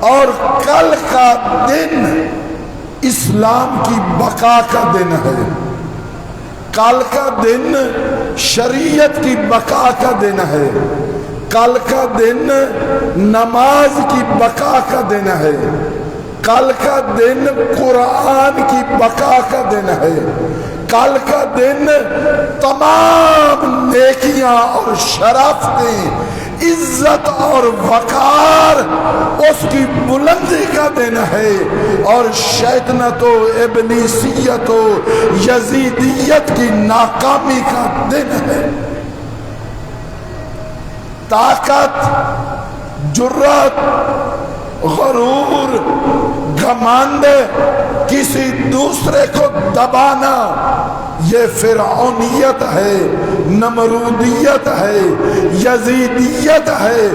اور کل کا دن اسلام کی بقا کا دن ہے، کل کا دن شریعت کی بقا کا دن ہے، کل کا دن نماز کی بقا کا دن ہے، کل کا دن قرآن کی بقا کا دن ہے، کل کا دن تمام نیکیاں اور شرافتیں، عزت اور وقار اس کی بلندی کا دن ہے، اور شیطنت و ابلیسیت و یزیدیت کی ناکامی کا دن ہے۔ طاقت، جرات، غرور، گھمنڈ، کسی دوسرے کو دبانا، یہ فرعونیت ہے، نمرودیت ہے، یزیدیت ہے۔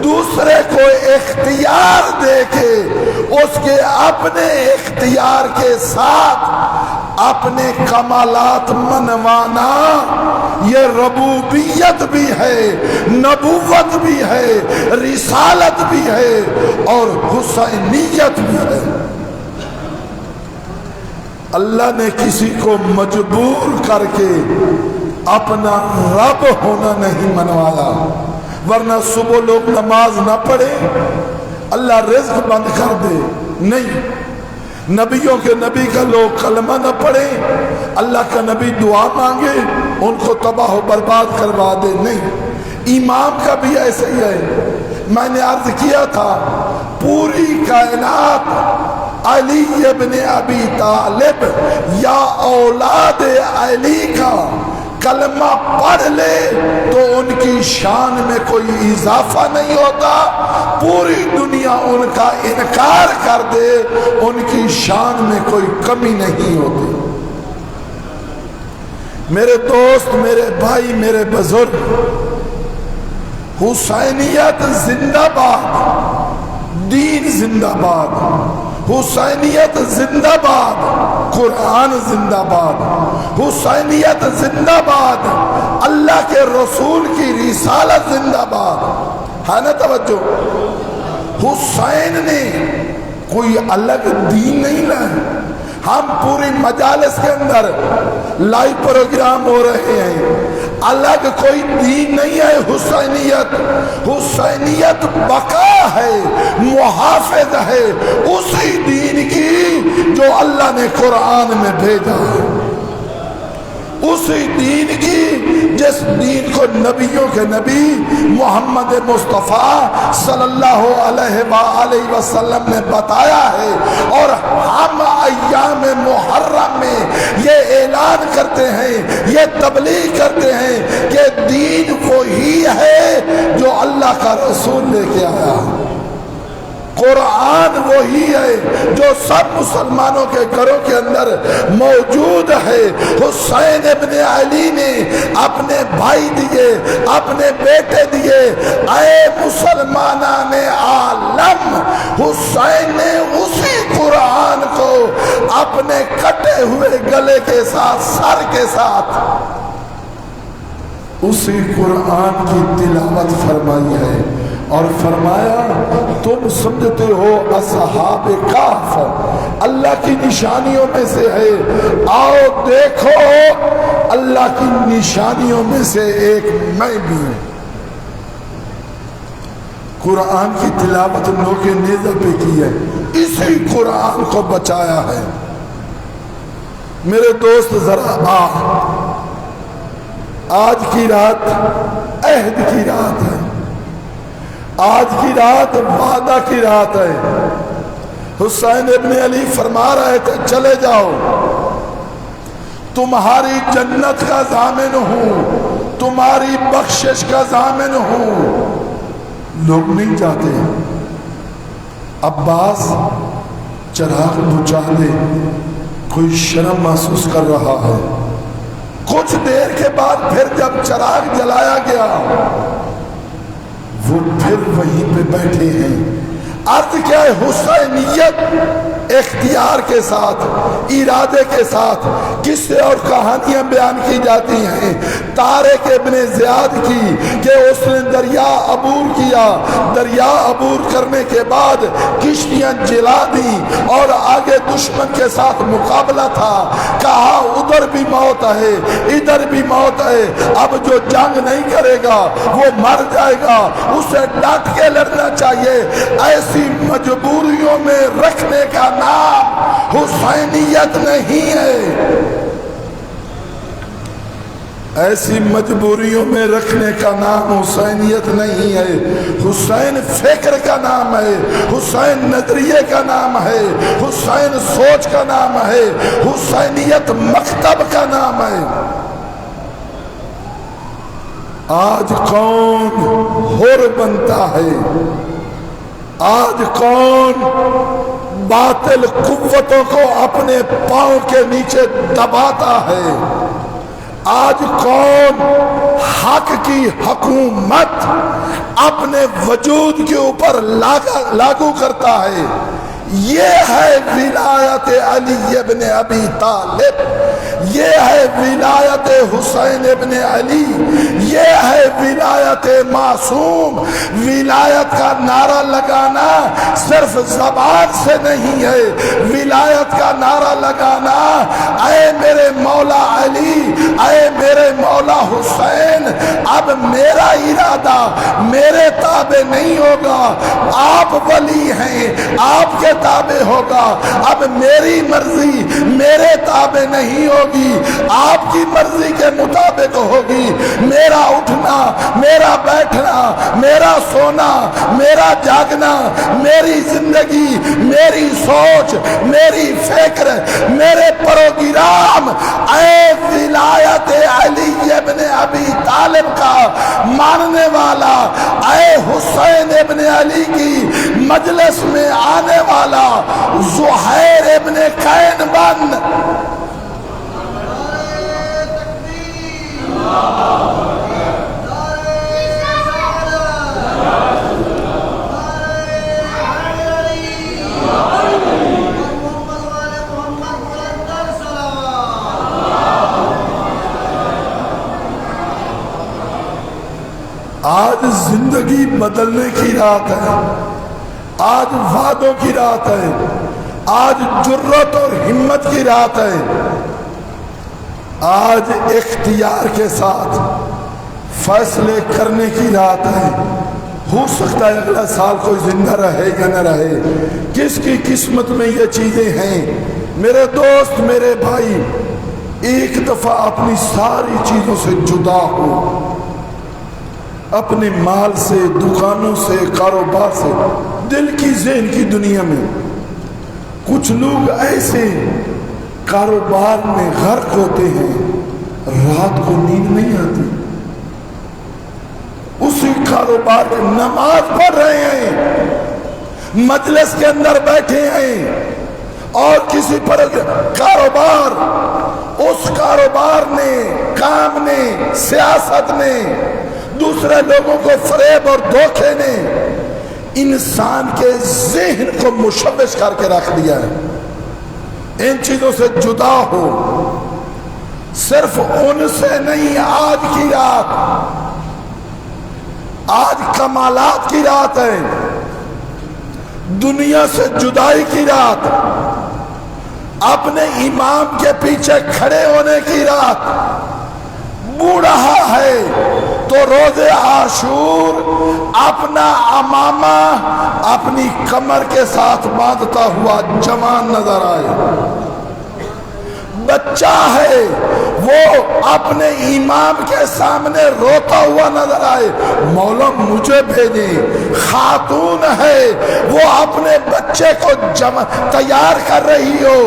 دوسرے کو اختیار دے کے اس کے اپنے اختیار کے ساتھ اپنے کمالات منوانا، یہ ربوبیت بھی ہے، نبوت بھی ہے، رسالت بھی ہے اور حسینیت بھی ہے۔ اللہ نے کسی کو مجبور کر کے اپنا رب ہونا نہیں منوایا، ورنہ صبح لوگ نماز نہ پڑھے اللہ رزق بند کر دے، نہیں۔ نبیوں کے نبی کا لوگ کلمہ نہ پڑھے اللہ کا نبی دعا مانگے ان کو تباہ و برباد کروا دے، نہیں۔ امام کا بھی ایسے ہی ہے۔ میں نے عرض کیا تھا پوری کائنات علی ابن ابی طالب یا اولاد علی کا کلمہ پڑھ لے تو ان کی شان میں کوئی اضافہ نہیں ہوتا، پوری دنیا ان کا انکار کر دے ان کی شان میں کوئی کمی نہیں ہوتی۔ میرے دوست، میرے بھائی، میرے بزرگ، حسینیت زندہ باد، دین زندہ باد، حسینیت زندہ باد، قرآن زندہ باد، حسینیت زندہ باد، اللہ کے رسول کی رسالت زندہ باد۔ ہے نا توجہ؟ حسین نے کوئی الگ دین نہیں لایا۔ ہم پوری مجالس کے اندر لائیو پروگرام ہو رہے ہیں، الگ کوئی دین نہیں ہے۔ حسینیت، حسینیت بقا ہے، محافظ ہے اسی دین کی جو اللہ نے قرآن میں بھیجا ہے، اسی دین کی جس دین کو نبیوں کے نبی محمد مصطفیٰ صلی اللہ علیہ وآلہ وسلم نے بتایا ہے۔ اور ہم ایام محرم میں یہ اعلان کرتے ہیں، یہ تبلیغ کرتے ہیں کہ دین وہی ہے جو اللہ کا رسول لے کے آیا، قرآن وہی ہے جو سب مسلمانوں کے گھروں کے اندر موجود ہے۔ حسین ابن علی نے اپنے بھائی دیے، اپنے بیٹے دیے۔ اے مسلمانان عالم، حسین نے اسی قرآن کو اپنے کٹے ہوئے گلے کے ساتھ، سر کے ساتھ اسی قرآن کی تلاوت فرمائی ہے اور فرمایا تم سمجھتے ہو اصحاب کہف اللہ کی نشانیوں میں سے ہے، آؤ دیکھو اللہ کی نشانیوں میں سے ایک میں بھی ہوں۔ قرآن کی تلاوت نوک نیزہ پہ کی ہے، اسی قرآن کو بچایا ہے۔ میرے دوست ذرا آج کی رات عہد کی رات ہے، آج کی رات وعدہ کی رات ہے۔ حسین ابن علی فرما رہے تھے چلے جاؤ، تمہاری جنت کا ضامن ہوں، تمہاری بخشش کا ضامن ہوں۔ لوگ نہیں جاتے۔ عباس چراغ بجھا دے، کوئی شرم محسوس کر رہا ہے۔ کچھ دیر کے بعد پھر جب چراغ جلایا گیا وہ پھر وہیں پہ بیٹھے ہیں۔ عرض کیا ہے حسینیت اختیار کے ساتھ ارادے کے ساتھ قصے اور کہانیاں بیان کی جاتی ہیں طارق ابن زیاد کی کہ اس نے دریا عبور کیا، دریا عبور کرنے کے بعد کشتیاں جلا دی اور آگے دشمن کے ساتھ مقابلہ تھا، کہا ادھر بھی موت ہے ادھر بھی موت ہے، اب جو جنگ نہیں کرے گا وہ مر جائے گا، اسے ڈٹ کے لڑنا چاہیے۔ ایسی مجبوریوں میں رکھنے کا نام حسینیت نہیں ہے، ایسی مجبوریوں میں رکھنے کا نام حسینیت نہیں ہے۔ حسین فکر کا نام ہے، حسین نظریے کا نام ہے، حسین سوچ کا نام ہے، حسینیت مکتب کا نام ہے۔ آج کون حر بنتا ہے، آج کون باطل قوتوں کو اپنے پاؤں کے نیچے دباتا ہے، آج کون حق کی حکومت اپنے وجود کے اوپر لاگو کرتا ہے، یہ ہے ولایت علی ابن ابی طالب، یہ ہے ولایت حسین ابن علی، یہ ہے ولایت معصوم۔ ولایت کا نعرہ لگانا صرف زبان سے نہیں ہے، ولایت کا نعرہ لگانا اے میرے مولا علی، اے میرے مولا حسین، اب میرا ارادہ میرے تابع نہیں ہوگا، آپ ولی ہیں آپ کے تابع ہوگا، اب میری مرضی میرے تابع نہیں ہوگی، آپ کی مرضی کے مطابق ہوگی۔ میرا اٹھنا میرا بیٹھنا میرا سونا میرا جاگنا، میری زندگی میری سوچ میری فکر میرے پروگرام اے ولایت علی ابن ابی طالب کا ماننے والا، اے حسین ابن علی کی مجلس میں آنے والا زہیر ابن قین بن۔ آج زندگی بدلنے کی رات ہے، آج وعدوں کی رات ہے، آج جرت اور ہمت کی رات ہے، آج اختیار کے ساتھ فیصلے کرنے کی رات ہے۔ ہو سکتا ہے اگلا سال کوئی زندہ رہے یا نہ رہے، کس کی قسمت میں یہ چیزیں ہیں۔ میرے دوست میرے بھائی، ایک دفعہ اپنی ساری چیزوں سے جدا ہو، اپنے مال سے، دکانوں سے، کاروبار سے، دل کی ذہن کی دنیا میں۔ کچھ لوگ ایسے کاروبار میں غرق ہوتے ہیں، رات کو نیند نہیں آتی، اسی کاروبار کے نماز پڑھ رہے ہیں، مجلس کے اندر بیٹھے ہیں، اور کسی پر کاروبار، اس کاروبار نے، کام نے، سیاست نے، دوسرے لوگوں کو فریب اور دھوکے نے انسان کے ذہن کو مشوش کر کے رکھ دیا ہے۔ ان چیزوں سے جدا ہو، صرف ان سے نہیں، آج کی رات، آج کمالات کی رات ہے، دنیا سے جدائی کی رات، اپنے امام کے پیچھے کھڑے ہونے کی رات۔ بوڑھا ہے تو روز عاشور اپنا امامہ اپنی کمر کے ساتھ باندھتا ہوا جوان نظر آئے، بچہ ہے وہ اپنے امام کے سامنے روتا ہوا نظر آئے، مولا مجھے بھیجیں۔ خاتون ہے وہ اپنے بچے کو تیار کر رہی ہو،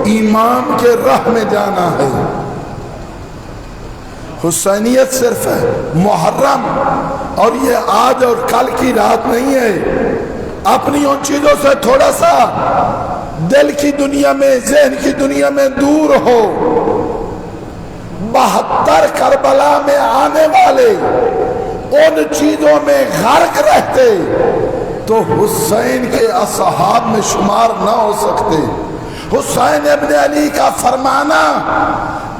امام کے راہ میں جانا ہے۔ حسینیت صرف محرم اور یہ آج اور کل کی رات نہیں ہے۔ اپنی ان چیزوں سے تھوڑا سا دل کی دنیا میں، ذہن کی دنیا میں دور ہو۔ 72 کربلا میں آنے والے ان چیزوں میں غرق رہتے، تو حسین کے اصحاب میں شمار نہ ہو سکتے۔ حسین ابن علی کا فرمانا،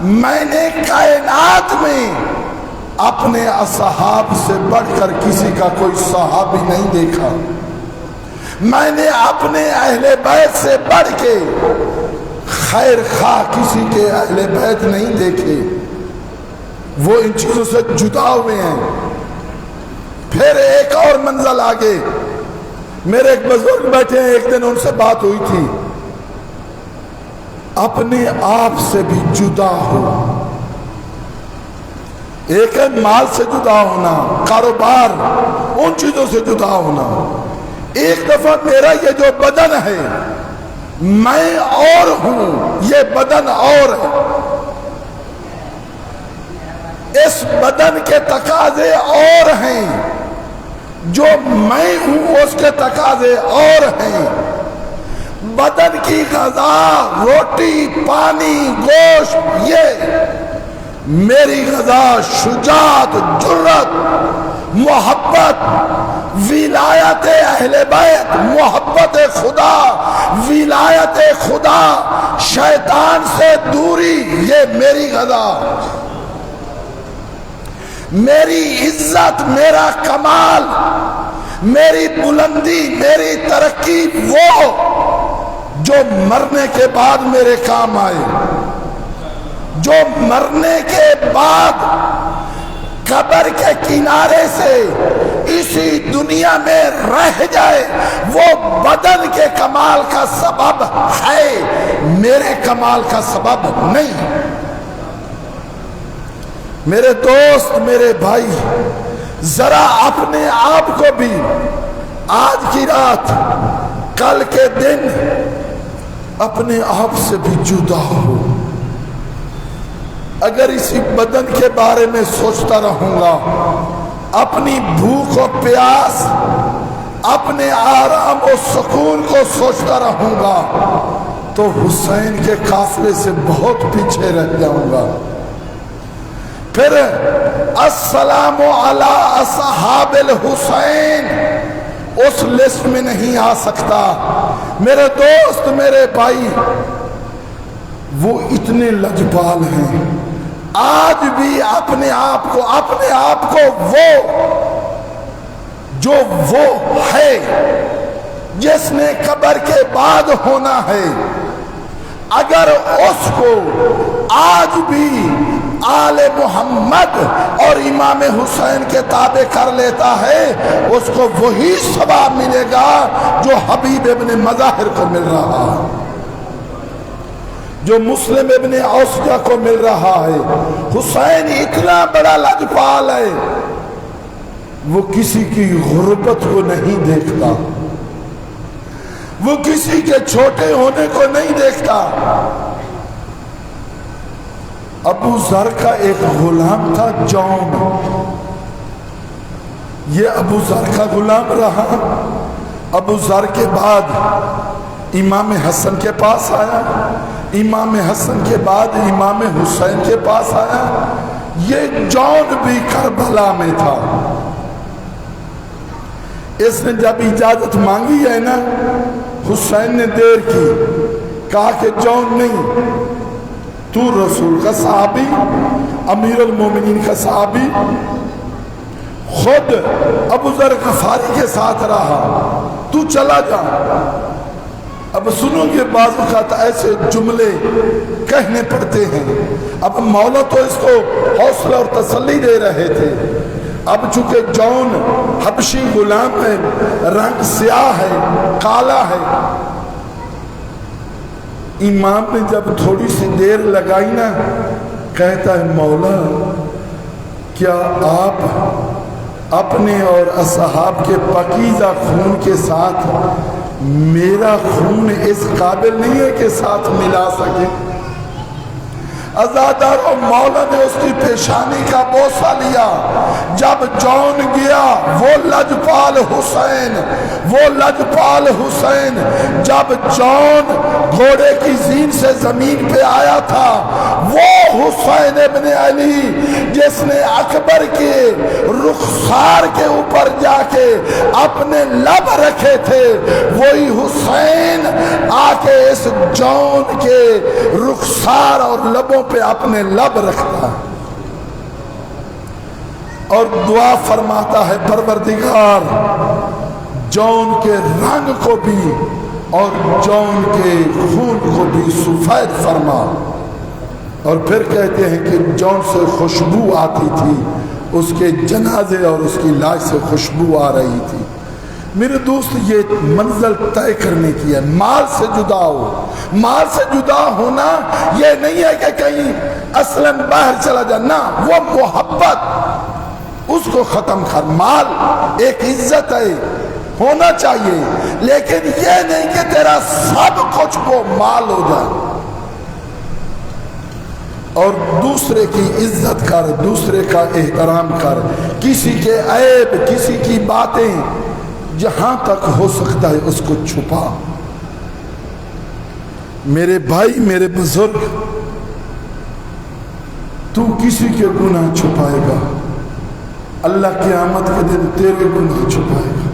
میں نے کائنات میں اپنے اصحاب سے بڑھ کر کسی کا کوئی صحابی نہیں دیکھا، میں نے اپنے اہل بیت سے بڑھ کے خیر خواہ کسی کے اہل بیت نہیں دیکھے، وہ ان چیزوں سے جدا ہوئے ہیں۔ پھر ایک اور منزل آگے، میرے ایک بزرگ بیٹھے ہیں، ایک دن ان سے بات ہوئی تھی، اپنے آپ سے بھی جدا ہو۔ ایک ہے مال سے جدا ہونا، کاروبار، ان چیزوں سے جدا ہونا۔ ایک دفعہ میرا یہ جو بدن ہے، میں اور ہوں، یہ بدن اور ہے، اس بدن کے تقاضے اور ہیں، جو میں ہوں اس کے تقاضے اور ہیں۔ بدن کی غذا، روٹی، پانی، گوشت، یہ میری غذا شجاعت، جرت، محبت، ولایت اہل بیت، محبت خدا، ولایت خدا، شیطان سے دوری، یہ میری غذا، میری عزت، میرا کمال، میری بلندی، میری ترقی، وہ جو مرنے کے بعد میرے کام آئے، جو مرنے کے بعد قبر کے کنارے سے اسی دنیا میں رہ جائے، وہ بدن کے کمال کا سبب ہے، میرے کمال کا سبب نہیں۔ میرے دوست، میرے بھائی، ذرا اپنے آپ کو بھی آج کی رات، کل کے دن اپنے آپ سے بھی جدا ہو۔ اگر اسی بدن کے بارے میں سوچتا رہوں گا، اپنی بھوک و پیاس، اپنے آرام و سکون کو سوچتا رہوں گا، تو حسین کے قافلے سے بہت پیچھے رہ جاؤں گا۔ پھر السلام علی اصحاب الحسین اس لسٹ میں نہیں آ سکتا۔ میرے دوست، میرے بھائی، وہ اتنے لجپال ہیں، آج بھی اپنے آپ کو وہ جو وہ ہے جس نے قبر کے بعد ہونا ہے، اگر اس کو آج بھی آل محمد اور امام حسین کے تابع کر لیتا ہے، اس کو وہی ثواب ملے گا جو حبیب ابن مظاہر کو مل رہا ہے، جو مسلم ابن اوسجہ کو مل رہا ہے۔ حسین اتنا بڑا لجپال ہے، وہ کسی کی غربت کو نہیں دیکھتا، وہ کسی کے چھوٹے ہونے کو نہیں دیکھتا۔ ابو ذر کا ایک غلام تھا، جون، یہ ابو ذر کا غلام رہا۔ ابو ذر کے بعد امام حسن کے پاس آیا، امام حسن کے بعد امام حسین کے پاس آیا، یہ جون بھی کربلا میں تھا۔ اس نے جب اجازت مانگی ہے نا، حسین نے دیر کی، کہا کہ جون نہیں، تو رسول کا صحابی، امیر المومنین کا صحابی، خود ابو ذر غفاری کے ساتھ رہا، تو چلا جا۔ اب سنو گے بعض اوقات ایسے جملے کہنے پڑتے ہیں۔ اب مولا تو اس کو حوصلہ اور تسلی دے رہے تھے۔ اب چونکہ جون حبشی غلام ہے، رنگ سیاہ ہے، کالا ہے، امام نے جب تھوڑی سی دیر لگائی نا، کہتا ہے مولا کیا آپ اپنے اور اصحاب کے پاکیزہ خون کے ساتھ میرا خون اس قابل نہیں ہے کہ ساتھ ملا سکے؟ عزادار و مولا نے اس کی پیشانی کا بوسہ لیا. جب جون گیا وہ لجپال حسین، وہ لجپال حسین، جب جون گھوڑے کی زین سے زمین پہ آیا تھا، وہ حسین ابن علی جس نے اکبر کے رخسار کے اوپر جا کے اپنے لب رکھے تھے، وہی حسین آ کے اس جون کے رخسار اور لبوں پہ اپنے لب رکھتا ہے اور دعا فرماتا ہے پروردگار جون کے رنگ کو بھی اور جون کے خون کو بھی سفید فرما. اور پھر کہتے ہیں کہ جون سے خوشبو آتی تھی، اس کے جنازے اور اس کی لاش سے خوشبو آ رہی تھی. میرے دوست یہ منزل طے کرنے کی ہے. مال سے جدا ہو، مال سے جدا ہونا یہ نہیں ہے کہ کہیں اصلاً باہر چلا جانا، وہ محبت اس کو ختم کر. مال ایک عزت ہے، ہونا چاہیے، لیکن یہ نہیں کہ تیرا سب کچھ وہ مال ہو جائے. اور دوسرے کی عزت کر، دوسرے کا احترام کر، کسی کے عیب، کسی کی باتیں جہاں تک ہو سکتا ہے اس کو چھپا. میرے بھائی، میرے بزرگ، تو کسی کے گناہ چھپائے گا، اللہ قیامت کے دن تیرے گناہ چھپائے گا.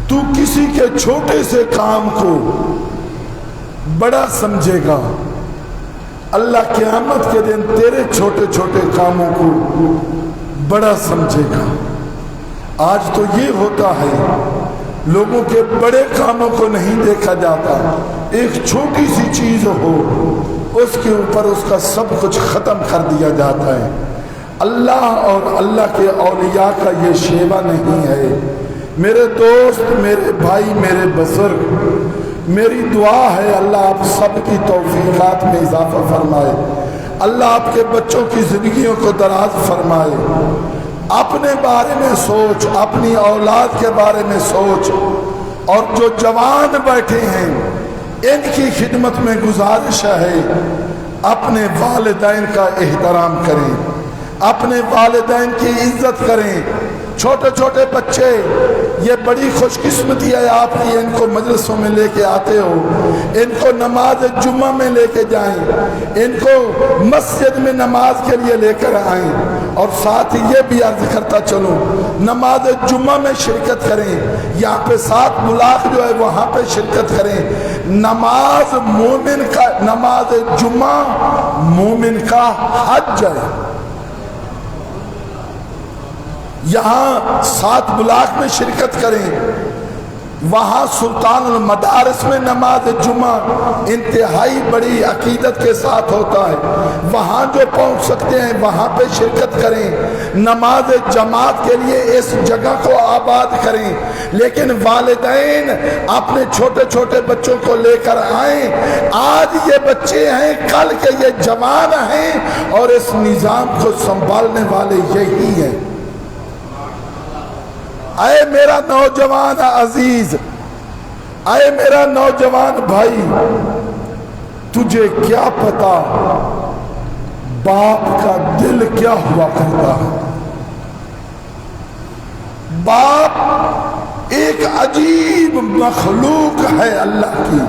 تو کسی کے چھوٹے سے کام کو بڑا سمجھے گا، اللہ قیامت کے دن تیرے چھوٹے چھوٹے کاموں کو بڑا سمجھے گا. آج تو یہ ہوتا ہے لوگوں کے بڑے کاموں کو نہیں دیکھا جاتا، ایک چھوٹی سی چیز ہو اس کے اوپر اس کا سب کچھ ختم کر دیا جاتا ہے. اللہ اور اللہ کے اولیاء کا یہ شیوہ نہیں ہے. میرے دوست، میرے بھائی، میرے بزرگ، میری دعا ہے اللہ آپ سب کی توفیقات میں اضافہ فرمائے، اللہ آپ کے بچوں کی زندگیوں کو دراز فرمائے. اپنے بارے میں سوچ، اپنی اولاد کے بارے میں سوچ، اور جو جوان بیٹھے ہیں ان کی خدمت میں گزارش ہے اپنے والدین کا احترام کریں، اپنے والدین کی عزت کریں. چھوٹے چھوٹے بچے، یہ بڑی خوش قسمتی ہے آپ کی، ان کو مجلسوں میں لے کے آتے ہو، ان کو نماز جمعہ میں لے کے جائیں، ان کو مسجد میں نماز کے لیے لے کر آئیں. اور ساتھ ہی یہ بھی عرض کرتا چلوں نماز جمعہ میں شرکت کریں، یہاں پہ 7 بلاغ جو ہے وہاں پہ شرکت کریں. نماز مومن کا، نماز جمعہ مومن کا حج ہے. یہاں 7 بلاغ میں شرکت کریں، وہاں سلطان المدارس میں نماز جمعہ انتہائی بڑی عقیدت کے ساتھ ہوتا ہے، وہاں جو پہنچ سکتے ہیں وہاں پہ شرکت کریں. نماز جماعت کے لیے اس جگہ کو آباد کریں. لیکن والدین اپنے چھوٹے چھوٹے بچوں کو لے کر آئیں. آج یہ بچے ہیں، کل کے یہ جوان ہیں، اور اس نظام کو سنبھالنے والے یہی ہیں. اے میرا نوجوان عزیز، اے میرا نوجوان بھائی، تجھے کیا پتا باپ کا دل کیا ہوا کرتا ہے. باپ ایک عجیب مخلوق ہے اللہ کی.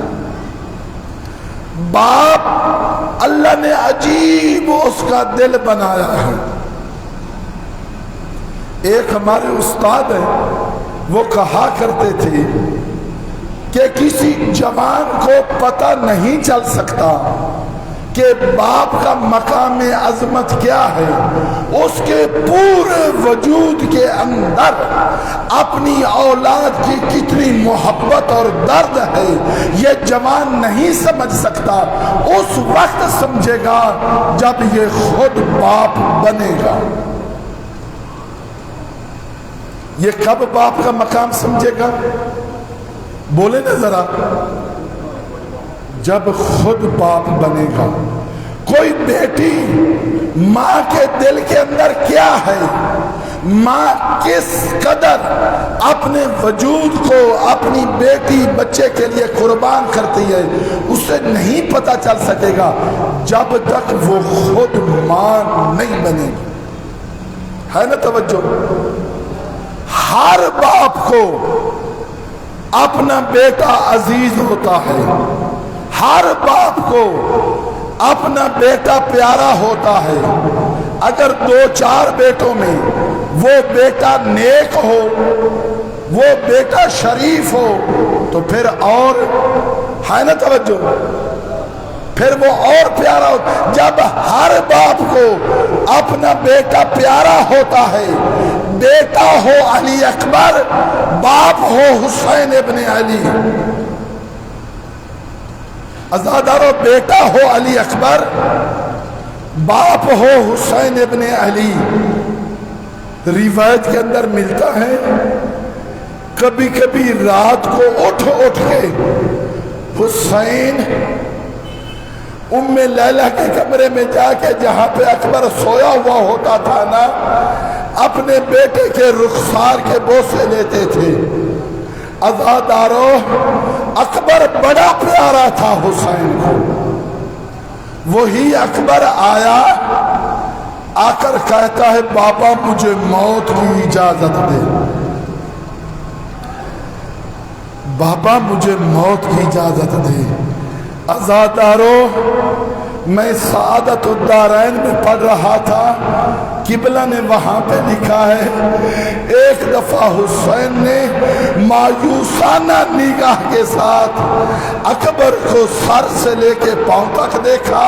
باپ اللہ نے عجیب اس کا دل بنایا ہے. ایک ہمارے استاد ہیں، وہ کہا کرتے تھے کہ کسی جوان کو پتہ نہیں چل سکتا کہ باپ کا مقام عظمت کیا ہے، اس کے پورے وجود کے اندر اپنی اولاد کی کتنی محبت اور درد ہے یہ جوان نہیں سمجھ سکتا. اس وقت سمجھے گا جب یہ خود باپ بنے گا. یہ کب باپ کا مقام سمجھے گا؟ بولے نا ذرا. جب خود باپ بنے گا. کوئی بیٹی ماں کے دل کے اندر کیا ہے، ماں کس قدر اپنے وجود کو اپنی بیٹی بچے کے لیے قربان کرتی ہے، اسے نہیں پتا چل سکے گا جب تک وہ خود ماں نہیں بنے گی. ہے نا توجہ؟ ہر باپ کو اپنا بیٹا عزیز ہوتا ہے، ہر باپ کو اپنا بیٹا پیارا ہوتا ہے. اگر 2-4 بیٹوں میں وہ بیٹا نیک ہو، وہ بیٹا شریف ہو تو پھر اور ہے نا توجہ، پھر وہ اور پیارا ہوتا. جب ہر باپ کو اپنا بیٹا پیارا ہوتا ہے، بیٹا ہو علی اکبر، باپ ہو حسین ابن علی، عزادارو بیٹا ہو علی اکبر، باپ ہو حسین ابن علی. روایت کے اندر ملتا ہے کبھی کبھی رات کو اٹھ کے حسین ام لیلہ کے کمرے میں جا کے جہاں پہ اکبر سویا ہوا ہوتا تھا نا، اپنے بیٹے کے رخسار کے بوسے لیتے تھے. عزادارو اکبر بڑا پیارا تھا حسین کو. وہی اکبر آیا، آ کر کہتا ہے بابا مجھے موت کی اجازت دے، بابا مجھے موت کی اجازت دے. عزادارو میں سعادت الدارین میں پڑھ رہا تھا، قبلہ نے وہاں پہ لکھا ہے ایک دفعہ حسین نے مایوسانہ نگاہ کے ساتھ اکبر کو سر سے لے کے پاؤں تک دیکھا،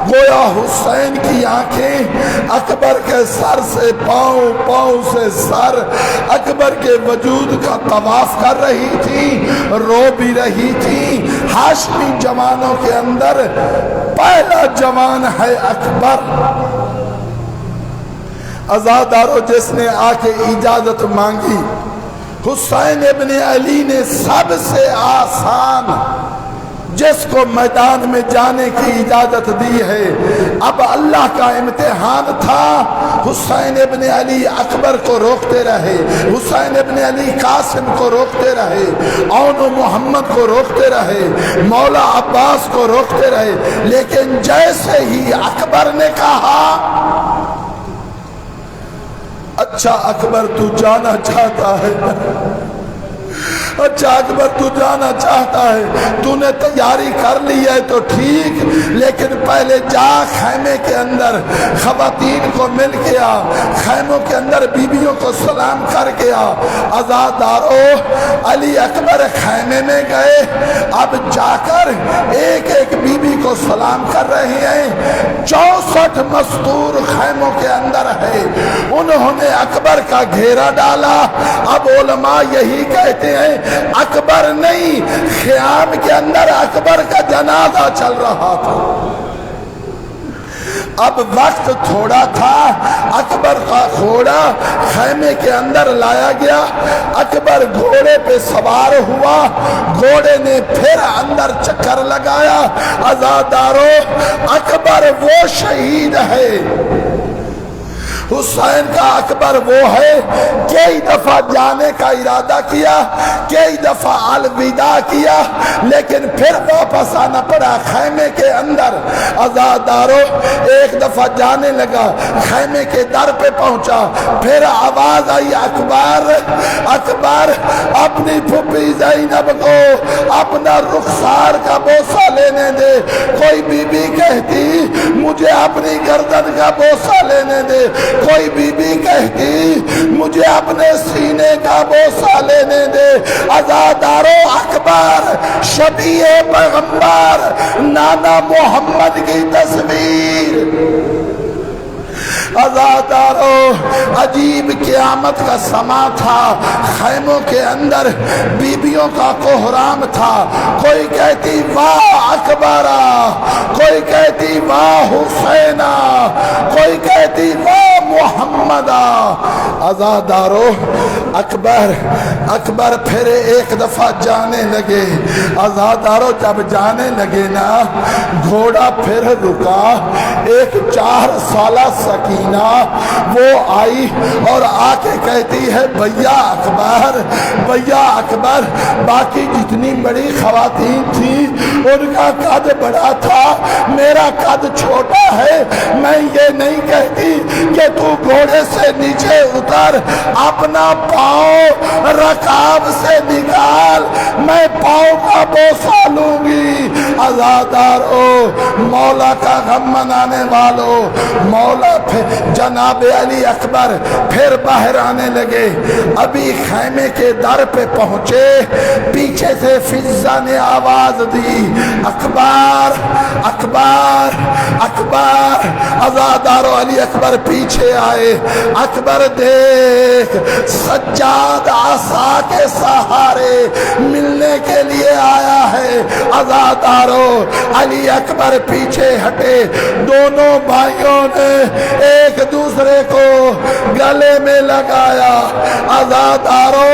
گویا حسین کی آنکھیں اکبر کے سر سے پاؤں، پاؤں سے سر، اکبر کے وجود کا طواف کر رہی تھی، رو بھی رہی تھی. ہاشمی جوانوں کے اندر پہلا جوان ہے اکبر. عزادارو جس نے آ کے اجازت مانگی، حسین ابن علی نے سب سے آسان جس کو میدان میں جانے کی اجازت دی ہے. اب اللہ کا امتحان تھا، حسین ابن علی اکبر کو روکتے رہے، حسین ابن علی قاسم کو روکتے رہے، اون و محمد کو روکتے رہے، مولا عباس کو روکتے رہے، لیکن جیسے ہی اکبر نے کہا اچھا اکبر تو جانا چاہتا ہے، اچھا اکبر تو جانا چاہتا ہے، تو نے تیاری کر لی ہے تو ٹھیک، لیکن پہلے جا خیمے کے اندر خواتین کو مل کے آ، خیموں کے اندر بیویوں کو سلام کر کے آ. عزادارو علی اکبر خیمے میں گئے، اب جا کر ایک ایک بیوی کو سلام کر رہے ہیں. 64 مستور خیموں کے اندر ہے، انہوں نے اکبر کا گھیرا ڈالا. اب علماء یہی کہتے ہیں اکبر نہیں، خیام کے اندر اکبر کا جنازہ چل رہا تھا. اب وقت تھوڑا تھا، اکبر کا گھوڑا خیمے کے اندر لایا گیا، اکبر گھوڑے پہ سوار ہوا، گھوڑے نے پھر اندر چکر لگایا. عزادارو اکبر وہ شہید ہے، حسین کا اکبر وہ ہے. کئی دفعہ جانے کا ارادہ کیا، کئی دفعہ الوداع کیا، لیکن پھر واپس آنا پڑا خیمے کے اندر. عزادارو ایک دفعہ جانے لگا، خیمے کے در پہ پہنچا، پھر آواز آئی اکبر اکبر. اپنی پھپھی زینب کو اپنا رخسار کا بوسہ لینے دے. کوئی بی بی کہتی مجھے اپنی گردن کا بوسہ لینے دے، کوئی بی بی کہتی مجھے اپنے سینے کا بوسہ لینے دے. عزادارو اکبر شبیہ پیغمبر، نانا محمد کی تصویر. عزادارو عجیب قیامت کا سما تھا، خیموں کے اندر بیبیوں کا کوہرام تھا. کوئی کہتی واہ اکبرہ، کوئی کہتی واہ حسینہ، کوئی کہتی واہ محمدا۔ عزادارو اکبر پھر ایک دفعہ جانے لگے۔ عزادارو جب جانے لگے نا گھوڑا پھر رکا، ایک 4 سالہ سکینہ وہ آئی اور آ کے کہتی ہے بھیا اکبر۔ باقی جتنی بڑی خواتین تھی ان کا قد بڑا تھا، میرا قد چھوٹا ہے، میں یہ نہیں کہتی کہ تو گھوڑے سے نیچے اتر، اپنا پاؤں رکاب سے نکال، میں پاؤں کا بوسہ لوں گی۔ عزادارو مولا کا غم منانے والوں، مولا جناب علی اکبر پھر باہر آنے لگے۔ ابھی خیمے کے در پہ پہنچے، پیچھے سے فضا نے آواز دی اکبر اکبر اکبر۔ عزادارو علی اکبر پیچھے آئے، اکبر دیکھ سجاد عصا کے سہارے ملنے کے لیے آیا ہے۔ عزادارو علی اکبر پیچھے ہٹے، دونوں بھائیوں نے ایک دوسرے کو گلے میں لگایا۔ عزادارو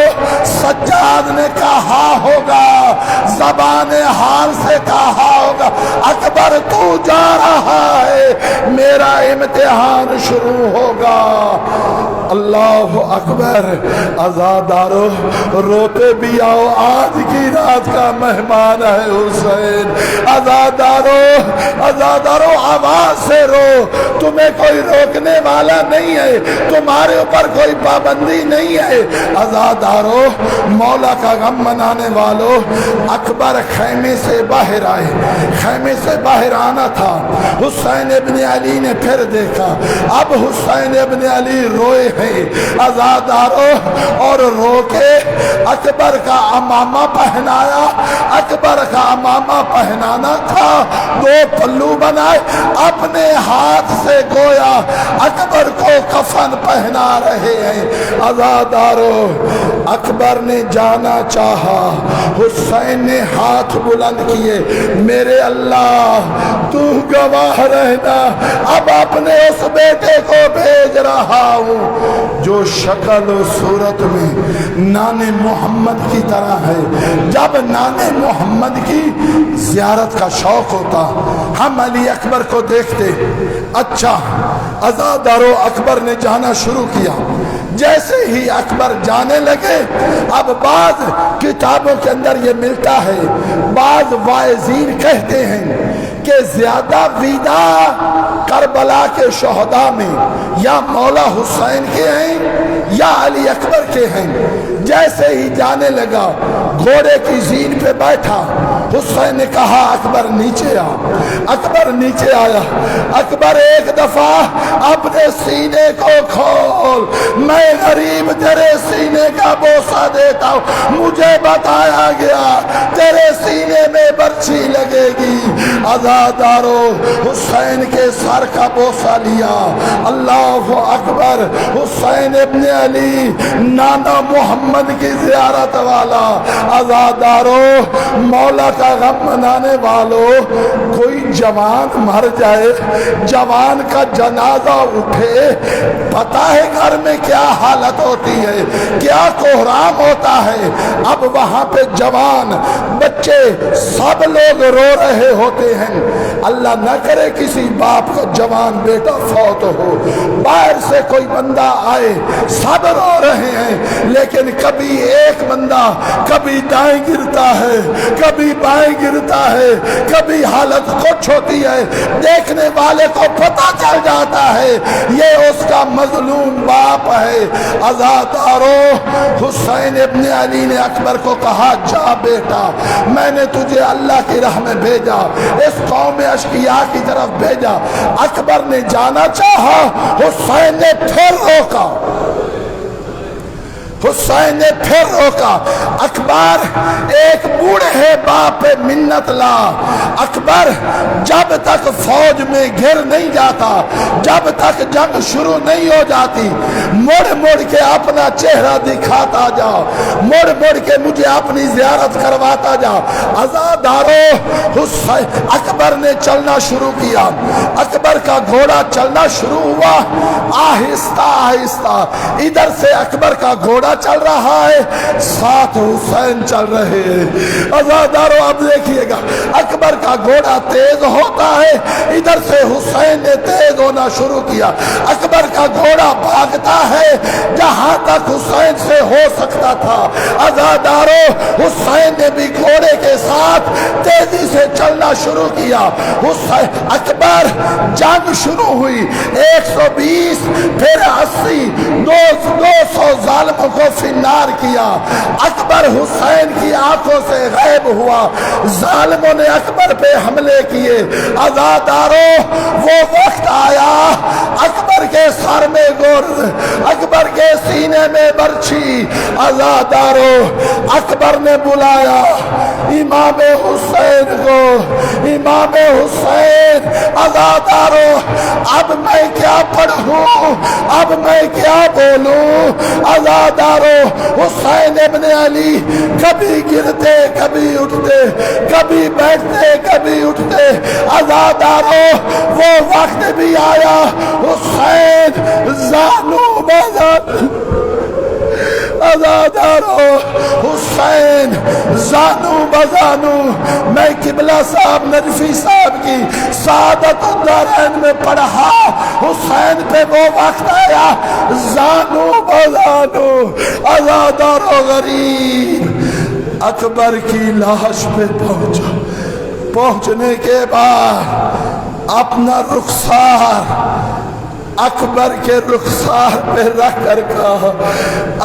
سجاد نے کہا ہوگا، زبان حال سے کہا ہوگا اکبر تو جا رہا ہے، میرا امتحان شروع ہوگا۔ اللہ اکبر۔ عزادارو روتے بھی آؤ، آج کی رات کا مہمان ہے حسین۔ عزادارو آواز سے رو، تمہیں کوئی روکنے والا نہیں ہے، تمہارے اوپر کوئی پابندی نہیں ہے۔ عزادارو مولا کا غم منانے والوں، اکبر خیمے سے باہر آئے، خیمے سے باہر آنا تھا۔ حسین ابن علی نے پھر دیکھا، اب حسین ابن علی روئے ہیں۔ عزادارو اور رو کے اکبر کا امامہ پہنایا، اکبر کا امامہ پہنانا تھا، 2 پلو بنائے، اپنے ہاتھ سے گویا اکبر کو کفن پہنا رہے ہیں۔ عزادارو اکبر نے جانا چاہا، حسین نے ہاتھ بلند کیے، میرے اللہ تو گواہ رہنا، اب اپنے اس بیٹے کو بھیج رہا ہوں جو شکل و صورت میں نانے محمد کی طرح ہے۔ جب نانے محمد کی زیارت کا شوق ہوتا ہم علی اکبر کو دیکھتے۔ اچھا عزادارو اکبر نے جانا شروع کیا، جیسے ہی اکبر جانے لگے، اب بعض کتابوں کے اندر یہ ملتا ہے، بعض واعظین کہتے ہیں کہ زیادہ ویدہ کربلا کے شہداء میں یا مولا حسین کے ہیں یا علی اکبر کے ہیں۔ جیسے ہی جانے لگا گھوڑے کی زین پہ بیٹھا، حسین نے کہا اکبر نیچے آ۔ اکبر نیچے آیا، اکبر ایک دفعہ اپنے سینے کو کھول، میں غریب تیرے سینے کا بوسہ دیتا ہوں، مجھے بتایا گیا تیرے سینے میں برچھی لگے گی۔ عزادارو حسین کے سر کا بوسہ لیا، اللہ اکبر۔ حسین ابن علی نانا محمد کی زیارت والا۔ عزادارو مولا کا غم منانے والوں، کوئی جوان مر جائے، جوان کا جنازہ اٹھے، پتہ ہے گھر میں کیا حالت ہوتی ہے، کیا کوہرام ہوتا ہے۔ اب وہاں پہ جوان بچے سب لوگ رو رہے ہوتے ہیں، اللہ نہ کرے کسی باپ کا جوان بیٹا فوت ہو، باہر سے کوئی بندہ آئے، سب رو رہے ہیں، لیکن کبھی ایک بندہ کبھی دائیں گرتا ہے، کبھی بائیں گرتا ہے، کبھی حالت کچھ ہوتی ہے، دیکھنے والے کو پتہ چل جاتا ہے یہ اس کا مظلوم باپ ہے۔ عزادارو حسین ابن علی نے اکبر کو کہا جا بیٹا، میں نے تجھے اللہ کی راہ میں بھیجا، اس قوم اشقیاء کی طرف بھیجا۔ اکبر نے جانا چاہا، حسین نے پھر روکا۔ حسین نے پھر روکا، اکبر ایک بوڑھے باپ پہ منت لا، اکبر جب تک فوج میں گر نہیں جاتا، جب تک جنگ شروع نہیں ہو جاتی، مڑ مڑ کے اپنا چہرہ دکھاتا جا، مڑ مڑ کے مجھے اپنی زیارت کرواتا جا۔ عزادارو، حسین اکبر نے چلنا شروع کیا، اکبر کا گھوڑا چلنا شروع ہوا، آہستہ آہستہ ادھر سے اکبر کا گھوڑا چل رہا ہے، ساتھ حسین چل رہے ہیں۔ عزادارو اب دیکھیے گا، اکبر کا گھوڑا تیز ہوتا ہے، ادھر سے حسین نے تیز ہونا شروع کیا، اکبر کا گھوڑا بھاگتا ہے جہاں تک حسین سے ہو سکتا تھا۔ عزادارو، حسین نے بھی گھوڑے کے ساتھ تیزی سے چلنا شروع کیا۔ حسین اکبر جنگ شروع ہوئی، 120 پھر 80 200 ظالموں کو فنار کیا۔ اکبر حسین کی آنکھوں سے غائب ہوا، ظالموں نے اکبر پہ حملے کیے۔ عزادارو، وہ وقت آیا، اکبر کے سر میں گرز، اکبر کے سینے میں برچھی۔ عزادارو، اکبر نے بلایا امام حسین کو، امام حسین۔ عزادارو، اب میں کیا پڑھوں، اب میں کیا بولوں؟ عزادارو، حسین ابن علی کبھی گرتے کبھی اٹھتے، کبھی بیٹھتے کبھی اٹھتے۔ عزادارو، وہ وقت بھی آیا، حسین زانو بزانو، عزادارو حسین زانو بزانو۔ میں قبلہ صاحب نجفی صاحب کی سعادت الدارین میں پڑھا، حسین پہ وہ وقت آیا، زانو بزانو۔ عزادارو غریب اکبر کی لاش پہ پہنچا، پہنچنے کے بعد اپنا رخسار اکبر کے رخسار پہ رکھ کر کہا،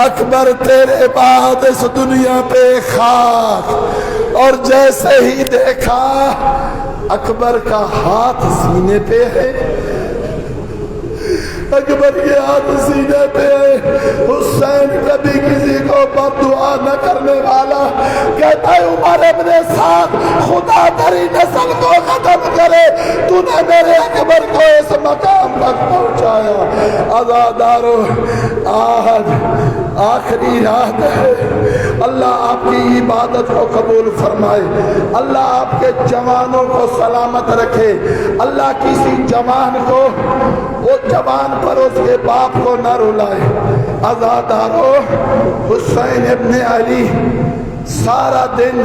اکبر تیرے بعد اس دنیا پہ خاک۔ اور جیسے ہی دیکھا اکبر کا ہاتھ سینے پہ ہے، اکبر کے ہاتھ سینے پہ ہے۔ حسین کبھی کسی کو بد دعا نہ کرنے والا، کہتا ہے عمر ابن سعد، خدا تیری نسل کو ختم کرے، تو نے میرے اکبر کو اس مقام تک پہنچایا۔ عزادارو، آج آخری رات ہے، اللہ آپ کی عبادت کو قبول فرمائے، اللہ آپ کے جوانوں کو سلامت رکھے، اللہ کسی جوان کو وہ جوان پر اس کے باپ کو نہ رلائے۔ عزادارو، حسین ابن علی سارا دن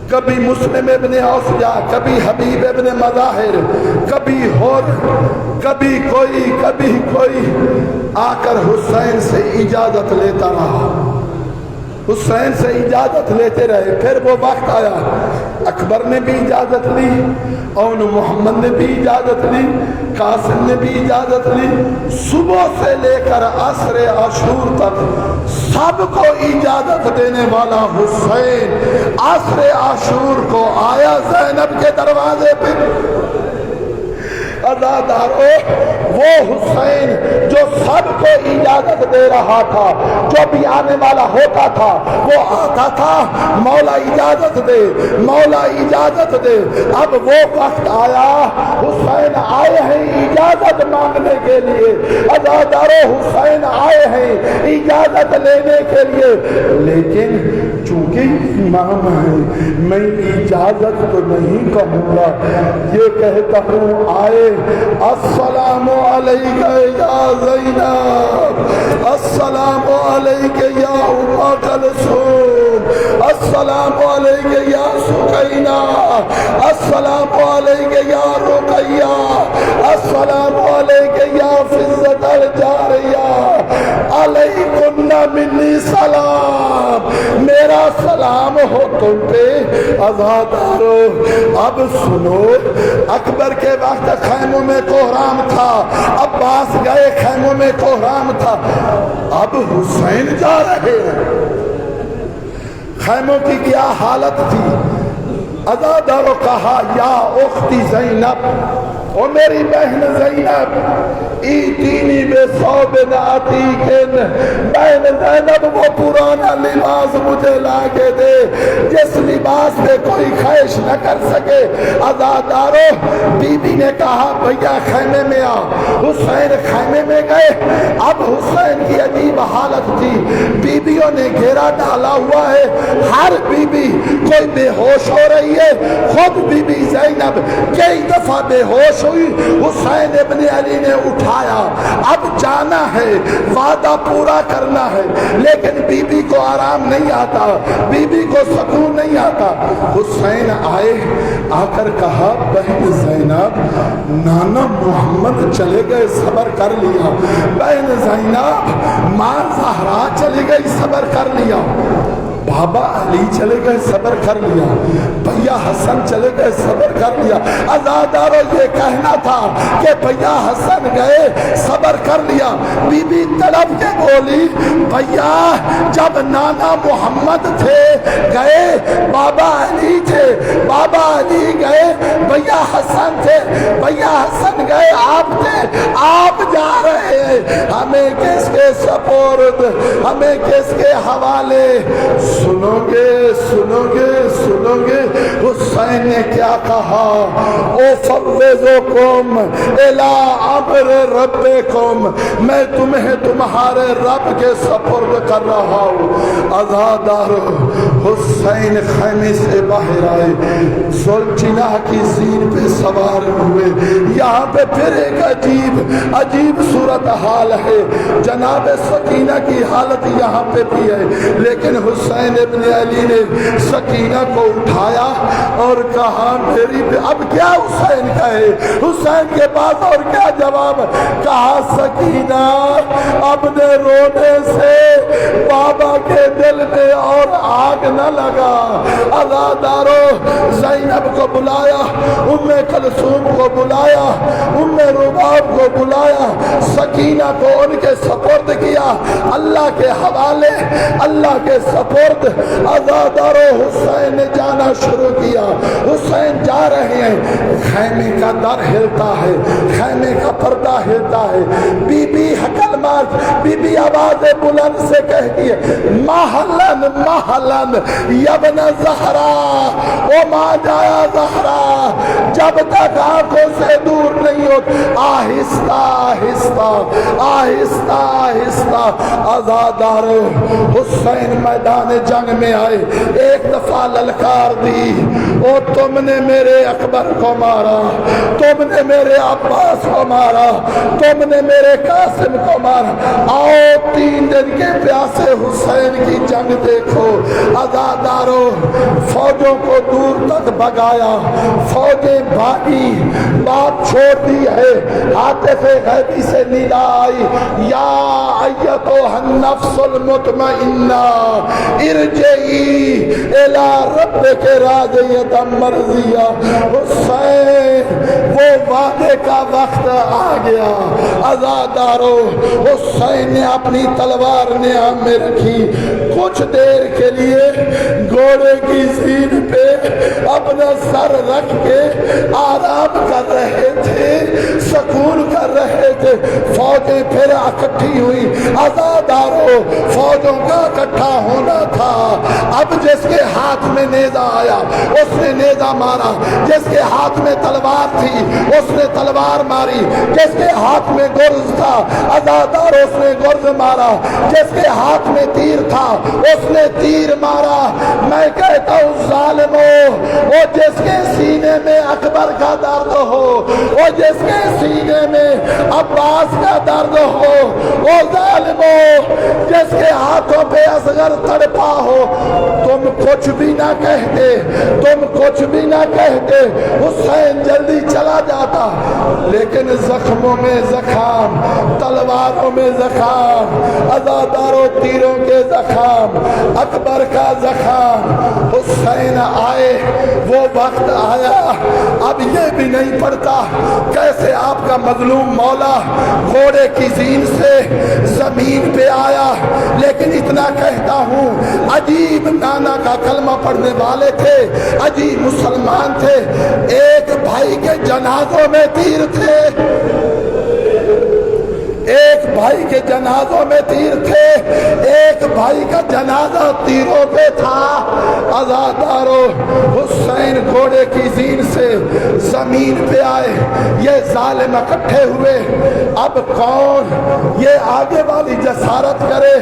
کبھی مسلم ابن اوسجا، کبھی حبیب ابن مظاہر، کبھی اور کبھی کوئی آ کر حسین سے اجازت لیتا رہا، حسین سے اجازت لیتے رہے۔ پھر وہ وقت آیا، اکبر نے بھی اجازت لی، اون محمد نے بھی اجازت لی، قاسم نے بھی اجازت لی، صبح سے لے کر عصر عاشور تک سب کو اجازت دینے والا حسین عصر عاشور کو آیا زینب کے دروازے پہ۔ عزادارو، وہ حسین جو سب کو اجازت دے رہا تھا، جو بھی آنے والا ہوتا تھا وہ آتا تھا، مولا اجازت دے، مولا اجازت دے۔ اب وہ وقت آیا، حسین آئے ہیں اجازت مانگنے کے لیے۔ عزادارو، حسین آئے ہیں اجازت لینے کے لیے، لیکن چونکہ امام ہے میں اجازت تو نہیں کہوں گا، یہ کہتا ہوں آئے السلام علیکہ یا زینب، السلام علیکہ یا ام کلثوم، السلام علیکہ یا سکینہ، السلام علیکہ یا رقیہ، السلام علیکہ یا فضة الجاریہ، علیکن منی سلام، میرا سلام ہو تم پہ۔ عزادارو، اب سنو، اکبر کے وقت خیموں میں کوہرام تھا، عباس گئے خیموں میں کوہرام تھا، اب حسین جا رہے ہیں، خیموں کی کیا حالت تھی۔ عزادارو کہا یا اختی زینب، او میری بہن زینب ایتینی بے صوب عتیقن، بہن زینب وہ پرانا لباس مجھے لا کے دے جس لباس پہ کوئی خواہش نہ کر سکے۔ عزادارو بی بی نے کہا بھیا خیمے میں آ، حسین خیمے میں گئے۔ اب حسین کی عجیب حالت تھی، بیویوں نے گھیرا ڈالا ہوا ہے، ہر بی بی کوئی بے ہوش ہو رہی ہے، خود بی بی زینب کئی دفعہ بے ہوش ہوئی۔ حسین ابن علی نے اٹھایا، اب جانا ہے، وعدہ پورا کرنا ہے، لیکن بی بی کو آرام نہیں آتا، بی بی کو سکون نہیں آتا۔ حسین آئے، آ کر کہا بہن زینب نانا محمد چلے گئے صبر کر لیا، بہن زینب ماں زہرا چلی گئی صبر کر لیا، بابا علی چلے گئے صبر کر لیا، بھیا حسن چلے گئے صبر کر لیا۔ عزادارو یہ کہنا تھا کہ بھیا حسن گئے صبر کر لیا۔ بی بی تڑپ کے بولی بھیا جب نانا محمد تھے گئے، بابا علی تھے، بابا علی گئے، بھیا حسن تھے، بھیا حسن گئے، آپ تھے، آپ جا رہے ہیں، ہمیں کس کے سپرد، ہمیں کس کے حوالے؟ سنو گے سنو گے سنو گے حسین نے کیا کہا؟ او فوضکم الی امر ربکم، میں تمہیں تمہارے رب کے سپرد کر رہا ہوں۔ عزادار حسین خیمے سے باہر آئے، ذوالجناح کی زین پہ سوار ہوئے۔ یہاں پہ پھر ایک عجیب صورتحال ہے، جناب سکینہ کی حالت یہاں پہ بھی ہے، لیکن حسین ابن علی نے سکینہ کو اٹھایا اور کہا میری اب کیا حسین کہے، حسین کے پاس اور کیا جواب؟ کہا سکینہ اپنے رونے سے بابا کے دل میں اور آگ نہ لگا۔ عزادارو زینب کو بلایا، ام کلثوم کو بلایا، ام رباب کو بلایا، سکینہ کو ان کے سپرد کیا، اللہ کے حوالے، اللہ کے سپرد۔ عزادارو حسین نے جانا شروع کیا، حسین جا رہے ہیں، خیمے کا در ہلتا ہے، خیمے کا پردہ ہلتا ہے، بی بی حقل مار، بی بی آواز بلند سے کہتی ہے محلن محلن یبن زہرا، او ماں جایا زہرا، جب تک آنکھوں سے دور نہیں ہو، آہستہ آہستہ آہستہ آہستہ۔ عزادارو حسین میدان جنگ میں آئے، ایک دفعہ للکار دی، او تم نے میرے اکبر کو مارا، تم نے میرے عباس کو مارا، تم نے میرے قاسم کو مارا، آؤ 3 دن کے پیاسے حسین کی جنگ دیکھو۔ عزادارو فوجوں کو دور تک بگایا، فوجیں بھاگی، بات چھوڑ دی ہے، عاطف غیبی سے ندا آئی یا ایتھا النفس المطمئنہ ارجعی الی ربک راضیۃ مرضیہ۔ حسین وہ وعدے کا وقت آ گیا۔ عزادارو حسین نے اپنی تلوار نعام میں رکھی، کچھ دیر کے لیے گھوڑے کی زین پہ اپنا سر رکھ کے آرام کر رہے تھے، سکون کر رہے تھے۔ فوجیں پھر اکٹھی ہوئی۔ عزادارو فوجوں کا اکٹھا ہونا تھا، اب جس کے ہاتھ میں نیزہ آیا اس نے نیزہ مارا، جس کے ہاتھ میں تلوار تھی اس نے تلوار ماری، جس کے ہاتھ میں گرز تھا عزادار اس نے گرز مارا، جس کے ہاتھ میں تیر تھا اس نے تیر مارا۔ میں کہتا ہوں ظالمو، وہ جس کے سینے میں اکبر کا درد ہو، وہ جس کے سینے میں عباس کا درد ہو، وہ ظالمو جس کے ہاتھوں پہ اصغر تڑپا ہو، تم کچھ بھی نہ کہتے، تم کچھ بھی نہ کہتے، حسین جلدی چلا جاتا، لیکن زخموں میں زخم، تلواروں میں زخم، عزاداروں تیروں کے زخم، اکبر کا زخم۔ حسین آئے، وہ وقت آیا، اب یہ بھی نہیں پڑتا کیسے آپ کا مظلوم مولا گھوڑے کی زین سے زمین پہ آیا، لیکن اتنا کہتا ہوں عجیب نانا کا کلمہ پڑھنے والے تھے، عجیب مسلمان تھے، ایک بھائی کے جنازوں میں تیر تھے، ایک بھائی کے جنازوں میں تیر تھے، ایک بھائی کا جنازہ تیروں پہ تھا۔ عزادارو حسین گھوڑے کی زین سے زمین پہ آئے، یہ ظالم اکٹھے ہوئے، اب کون یہ آگے والی جسارت کرے،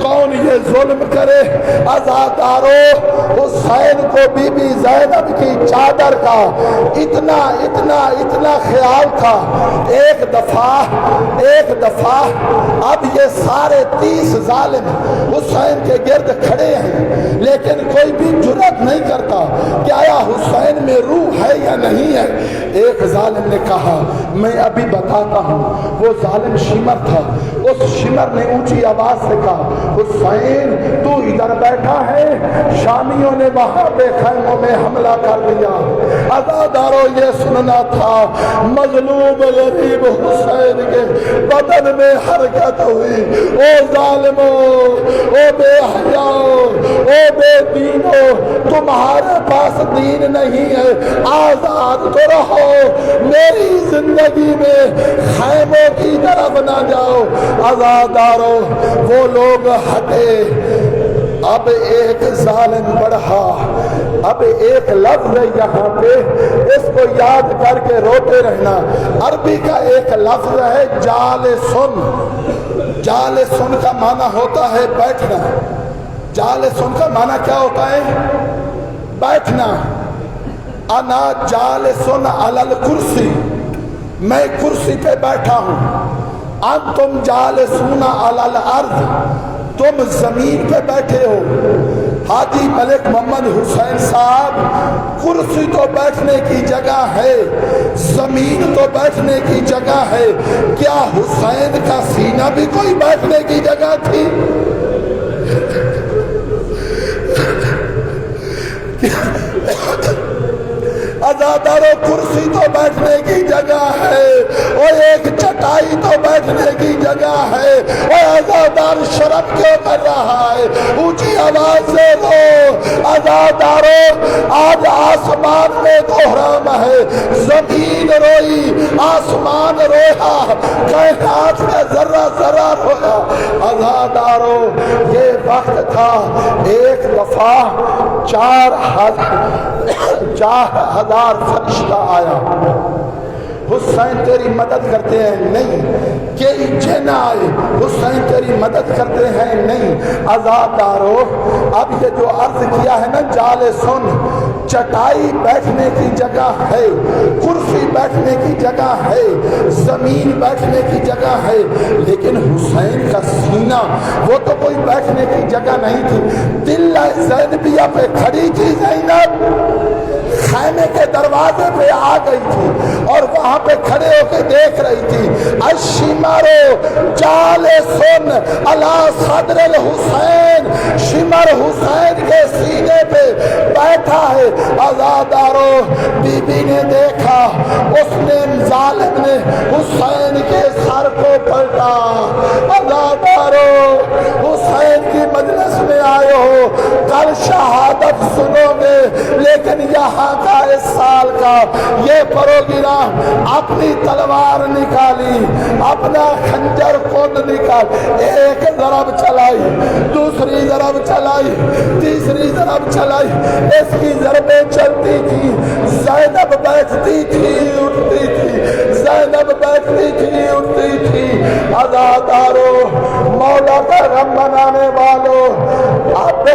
کون یہ ظلم کرے؟ عزادارو حسین کو بی بی زینب کی چادر کا اتنا اتنا اتنا خیال تھا، ایک دفعہ اب یہ سارے 30 ظالم حسین کے گرد کھڑے ہیں، لیکن کوئی بھی جرأت نہیں کرتا کہ آیا حسین میں روح ہے یا نہیں ہے۔ ایک ظالم نے کہا میں ابھی بتاتا ہوں، وہ ظالم شمر تھا، اس شمر نے اونچی آواز سے کہا حسین تو ادھر بیٹھا ہے، شامیوں نے وہاں پہ خیموں میں حملہ کر دیا۔ عزادارو یہ سننا تھا، مظلوم غریب حسین کے بدن میں حرکت ہوئی۔ او ظالمو، او بے حیاؤ، او بے دینو، تمہارے پاس دین نہیں ہے، آزاد تو رہو، میری زندگی میں خیموں کی طرف نہ جاؤ۔ عزادارو وہ لوگ ہٹے، اب ایک ظالم بڑھا، اب ایک لفظ یہاں پہ اس کو یاد کر کے روتے رہنا، عربی کا ایک لفظ ہے جالسن۔ جالسن کا معنی ہوتا ہے بیٹھنا، جالسن کا معنی کیا ہوتا ہے؟ بیٹھنا۔ انا جالسن علی الکرسی، میں کرسی پہ بیٹھا ہوں، انتم جالسون علی الارض، تم زمین پہ بیٹھے ہو۔ حاجی ملک محمد حسین صاحب، کرسی تو بیٹھنے کی جگہ ہے، زمین تو بیٹھنے کی جگہ ہے، کیا حسین کا سینہ بھی کوئی بیٹھنے کی جگہ تھی؟ عزادارو کرسی تو بیٹھنے کی جگہ ہے، اور ایک چٹائی تو بیٹھنے کی جگہ ہے، اور عزادار شرم کیوں کر رہا ہے؟ اونچی آواز سے رو۔ عزادارو آج آسمان میں کوہرام ہے، زمین روئی، آسمان رویا، کائنات میں ذرہ ذرہ رویا۔ عزادارو یہ وقت تھا، ایک دفعہ 4,000 فرشتہ آیا، حسین تیری مدد کرتے ہیں نہیں، کہ جن آئے حسین تیری مدد کرتے ہیں نہیں۔ عزادارو اب یہ جو عرض کیا ہے نا، جالسن چٹائی بیٹھنے کی جگہ ہے، کرسی بیٹھنے کی جگہ ہے، زمین بیٹھنے کی جگہ ہے، لیکن حسین کا سینہ وہ تو کوئی بیٹھنے کی جگہ نہیں تھی۔ دل زینبیہ پہ کھڑی تھی زینب، خیمے کے دروازے پہ آ گئی تھی اور وہاں پہ کھڑے ہو کے دیکھ رہی تھی۔ الشمر جالسن علی صدر الحسین، شمر حسین کے سینے پہ بیٹھا ہے۔ عزادارو بی بی نے دیکھا، اس نے ظالم نے حسین کے سر کو پلٹا۔ عزادارو حسین کی مجلس میں آئے ہو، کل شہادت سنو گے، لیکن یہاں کا اس سال کا یہ پروگرام اپنی تلوار نکالی، اپنا خنجر خود نکال، ایک ضرب چلائی، دوسری ضرب چلائی، تیسری ضرب چلائی، اس کی ضربیں چلتی تھی، زینب بیٹھتی تھی اٹھتی تھی، زینب بیٹھتی تھی اٹھتی تھی۔ عزادارو مولا کا غم منانے والوں، اب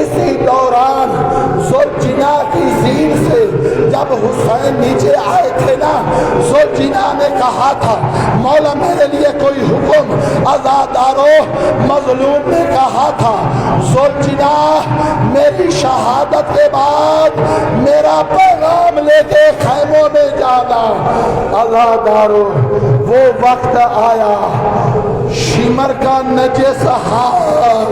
اسی دوران ذوالجنا کی زین سے جب حسین نیچے آئے تھے نا، ذوالجنا نے کہا تھا مولا میرے لیے کوئی حکم؟ عزادارو مظلوم نے کہا تھا ذوالجنا میری شہادت کے بعد میرا پیغام لے کے خیموں میں جانا۔ عزادارو وہ وقت آیا، شمر کا نجس ہاتھ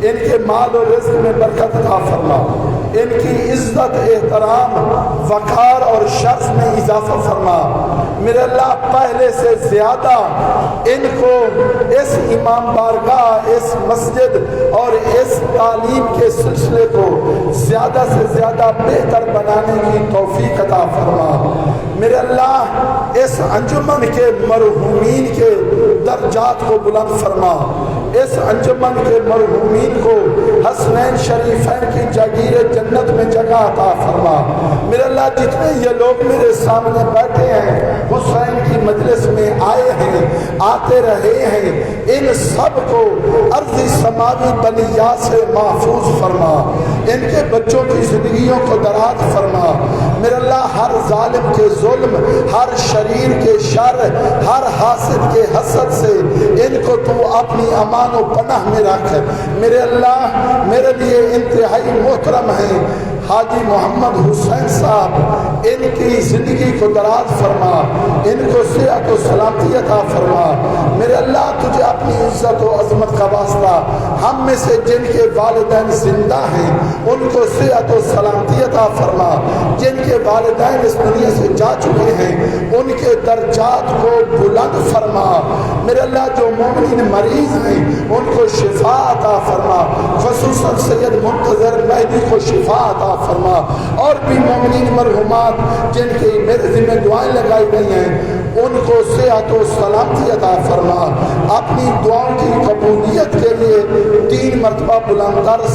ان کے مال و رزق میں برکت عطا فرما، ان کی عزت احترام وقار اور شرف میں اضافہ فرما۔ میرے اللہ پہلے سے زیادہ ان کو اس امام بارگاہ، اس مسجد اور اس تعلیم کے سلسلے کو زیادہ سے زیادہ بہتر بنانے کی توفیق عطا فرما۔ میرے اللہ اس انجمن کے مرحومین کے درجات کو بلند فرما، اس انجمن کے مرحومین کو حسنین شریفین کی جاگیر جنت میں جگہ عطا فرما۔ میرے اللہ جتنے یہ لوگ میرے سامنے بیٹھے ہیں، حسین کی مجلس میں آئے ہیں، آتے رہے ہیں، ان سب کو ارضی سماوی بلیات سے محفوظ فرما، ان کے بچوں کی زندگیوں کو دراز فرما۔ میرے اللہ ہر ظالم کے ظلم، ہر شریر کے شر، ہر حاسد کے حسد سے ان کو تو اپنی امان و پناہ میں رکھ۔ میرے اللہ میرے لیے انتہائی محترم ہیں حاجی محمد حسین صاحب، ان کی زندگی کو دراز فرما، ان کو صحت و سلامتی عطا فرما۔ میرے اللہ تجھے اپنی عزت و عظمت کا واسطہ ہم میں سے جن کے والدین زندہ ہیں ان کو صحت و سلامتی عطا فرما، جن کے والدین اس دنیا سے جا چکے ہیں ان کے درجات کو بلند فرما۔ میرے اللہ جو مومنین مریض ہیں ان کو شفا عطا فرما، خصوصاً سید منتظر مہدی کو شفا عطا فرما، اور بھی مومنین مرحومات جن کی میرے ذمہ دعائیں لگائی گئی ہیں ان کو صحت و سلامتی عطا فرما۔ اپنی دعاؤں کی قبولیت کے لیے 3 مرتبہ بلند تر